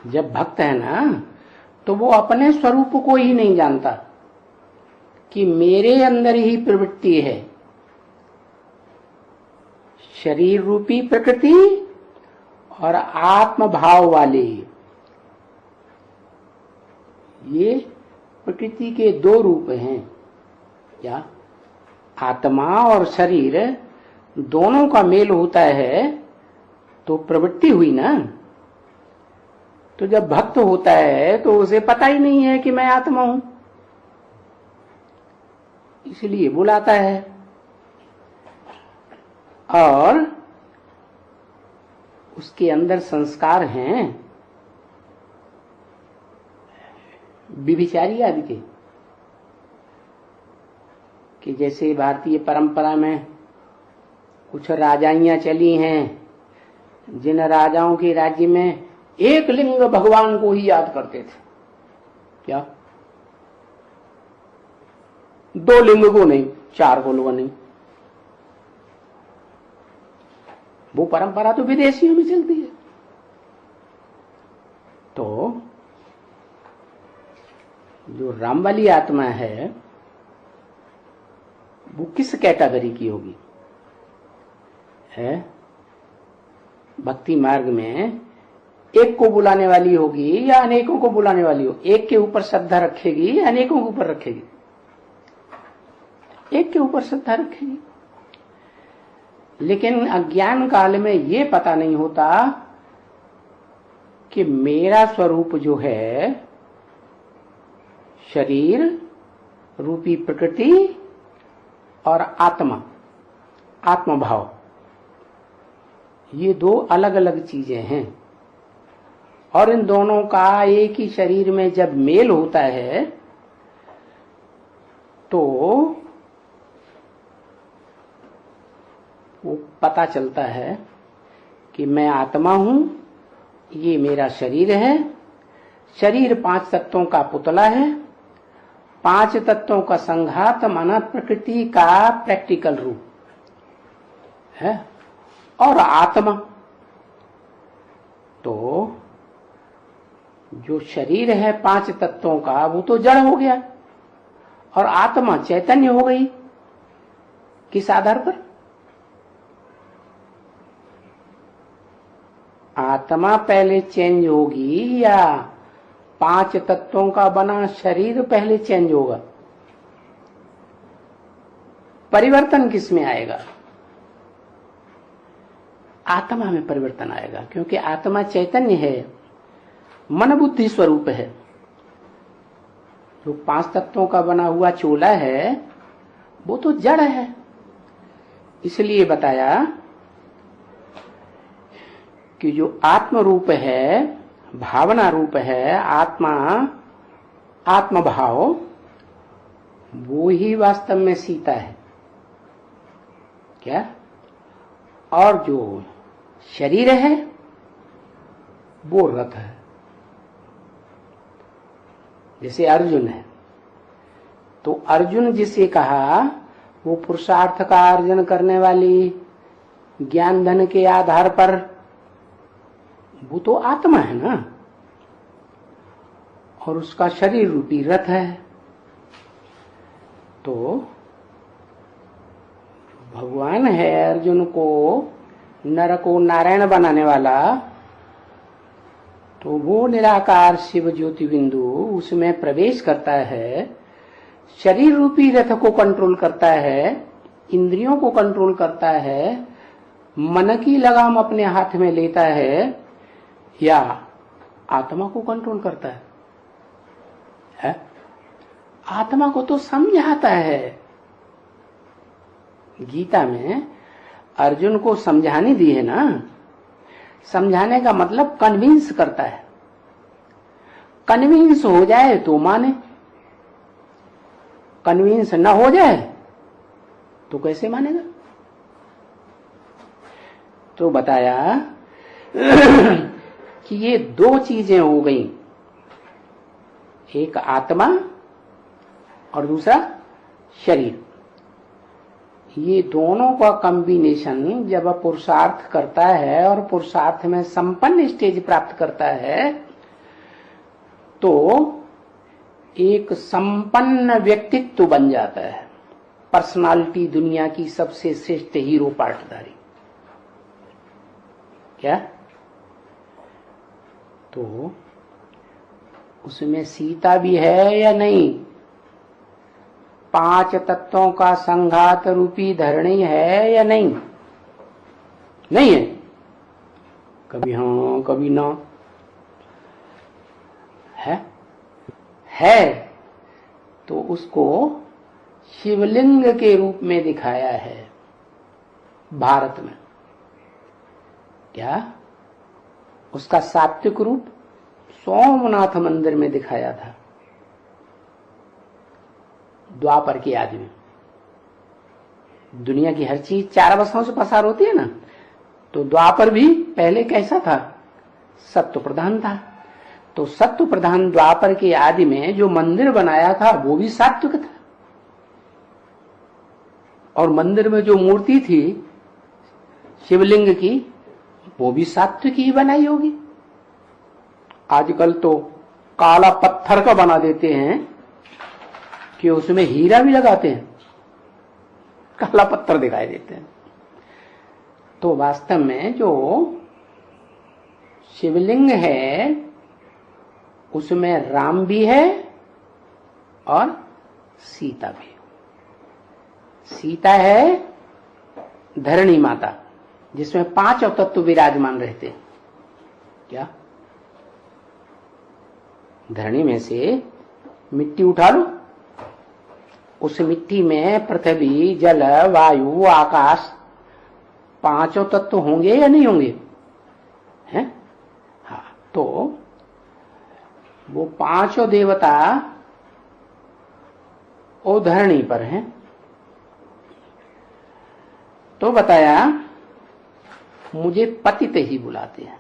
जब भक्त है ना तो वो अपने स्वरूप को ही नहीं जानता कि मेरे अंदर ही प्रवृत्ति है। शरीर रूपी प्रकृति और आत्म भाव वाली, ये प्रकृति के दो रूप हैं। क्या आत्मा और शरीर दोनों का मेल होता है तो प्रवृत्ति हुई ना। तो जब भक्त होता है तो उसे पता ही नहीं है कि मैं आत्मा हूं, इसलिए बुलाता है। और उसके अंदर संस्कार हैं विभिचारी आदि के, कि जैसे भारतीय परंपरा में कुछ राजाइयां चली हैं, जिन राजाओं के राज्य में एक लिंग भगवान को ही याद करते थे। क्या दो लिंग को नहीं, चार को नहीं। वो परंपरा तो विदेशियों में चलती है। तो जो राम वाली आत्मा है वो किस कैटेगरी की होगी? है भक्ति मार्ग में एक को बुलाने वाली होगी या अनेकों को बुलाने वाली होगी? एक के ऊपर श्रद्धा रखेगी या अनेकों के ऊपर रखेगी? एक के ऊपर श्रद्धा रखेगी। लेकिन अज्ञान काल में ये पता नहीं होता कि मेरा स्वरूप जो है शरीर रूपी प्रकृति और आत्मा, आत्मभाव, ये दो अलग अलग चीजें हैं। और इन दोनों का एक ही शरीर में जब मेल होता है तो वो पता चलता है कि मैं आत्मा हूं, ये मेरा शरीर है। शरीर 5 तत्वों का पुतला है, 5 तत्वों का संघात माना प्रकृति का प्रैक्टिकल रूप है। और आत्मा तो जो शरीर है 5 तत्वों का वो तो जड़ हो गया और आत्मा चैतन्य हो गई। किस आधार पर? आत्मा पहले चेंज होगी या 5 तत्वों का बना शरीर पहले चेंज होगा? परिवर्तन किस में आएगा? आत्मा में परिवर्तन आएगा, क्योंकि आत्मा चैतन्य है, मन बुद्धि स्वरूप है। जो 5 तत्वों का बना हुआ चोला है वो तो जड़ है। इसलिए बताया कि जो आत्म रूप है, भावना रूप है, आत्मा, आत्म भाव, वो ही वास्तव में सीता है। क्या? और जो शरीर है वो रथ है। जैसे अर्जुन है तो अर्जुन जिसे कहा वो पुरुषार्थ का अर्जन करने वाली ज्ञान धन के आधार पर, वो तो आत्मा है ना, और उसका शरीर रूपी रथ है। तो भगवान है अर्जुन को नर को नारायण बनाने वाला, तो वो निराकार शिव ज्योति बिंदु उसमें प्रवेश करता है, शरीर रूपी रथ को कंट्रोल करता है, इंद्रियों को कंट्रोल करता है, मन की लगाम अपने हाथ में लेता है, या आत्मा को कंट्रोल करता है? आत्मा को तो समझाता है। गीता में अर्जुन को समझाने दी है ना। समझाने का मतलब कन्विंस करता है। कन्विंस हो जाए तो माने, कन्विंस न हो जाए तो कैसे मानेगा? तो बताया कि ये 2 चीजें हो गई, एक आत्मा और दूसरा शरीर। ये दोनों का कॉम्बिनेशन जब पुरुषार्थ करता है और पुरुषार्थ में संपन्न स्टेज प्राप्त करता है तो एक संपन्न व्यक्तित्व बन जाता है, पर्सनालिटी, दुनिया की सबसे श्रेष्ठ हीरो पार्टधारी। क्या? तो उसमें सीता भी है या नहीं? 5 तत्वों का संघात रूपी धरणी है या नहीं? नहीं है। कभी हाँ कभी ना। है तो उसको शिवलिंग के रूप में दिखाया है भारत में। क्या? उसका सात्विक रूप सोमनाथ मंदिर में दिखाया था द्वापर की आदि में। दुनिया की हर चीज 4 अवस्थाओं से पसार होती है ना, तो द्वापर भी पहले कैसा था? सत्व प्रधान था। तो सत्व प्रधान द्वापर के आदि में जो मंदिर बनाया था वो भी सात्विक था, और मंदिर में जो मूर्ति थी शिवलिंग की वो भी सात्विक ही बनाई होगी। आजकल तो काला पत्थर का बना देते हैं कि उसमें हीरा भी लगाते हैं, काला पत्थर दिखाई देते हैं। तो वास्तव में जो शिवलिंग है उसमें राम भी है और सीता भी। सीता है धरणी माता, जिसमें 5 तत्व विराजमान रहते हैं। क्या? धरणी में से मिट्टी उठा लो, उस मिट्टी में पृथ्वी, जल, वायु, आकाश 5 तत्व होंगे या नहीं होंगे? हैं? हाँ, तो वो 5 देवता वो धरणी पर हैं। तो बताया मुझे पतित ही बुलाते हैं।